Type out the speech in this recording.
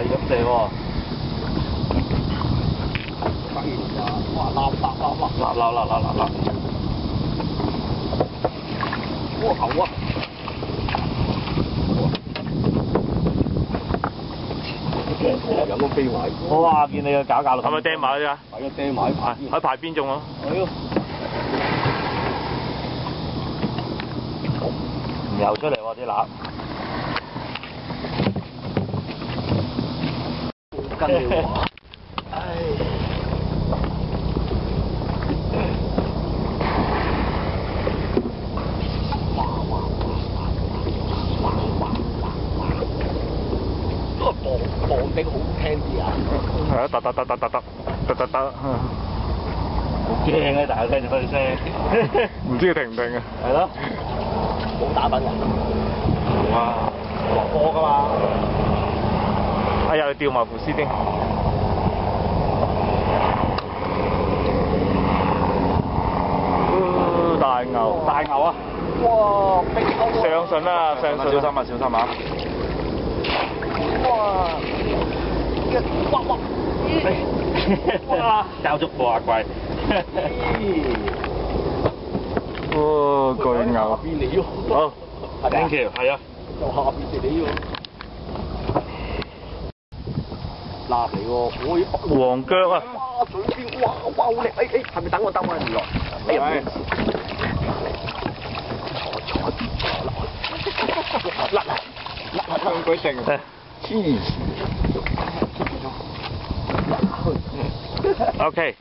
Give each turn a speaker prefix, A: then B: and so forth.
A: 咁射喎。哇！立！哇！牛啊！有都飛埋。哇！見你個搞到。
B: 係咪掟埋啫？
A: 係啊，掟埋
B: 喺排邊種啊？
A: 係咯。唔游出嚟喎啲乸。跟住話，唉。磅釘好聽啲啊！
B: 係啊，突。
A: 好驚啊！大家聽住佢聲，
B: 唔知佢停唔停啊？
A: 係咯，冇打笨人。
B: 哇！
A: 落波㗎嘛！
B: 哎呀，你掉埋副絲丁。大牛啊！
A: 哇！
B: 上順啦，小心啊！
A: 哇！哇！交足貨啊貴！
B: 哦，巨牛。
A: 邊嚟喎？
B: 好 ，thank you，係啊。
A: 由下邊嚟喎。臘嚟喎，
B: 黃腳啊！
A: 哇！嘴邊，哇！好力！係咪等我兜翻唔落？係。甩向佢定。黐線。
B: OK。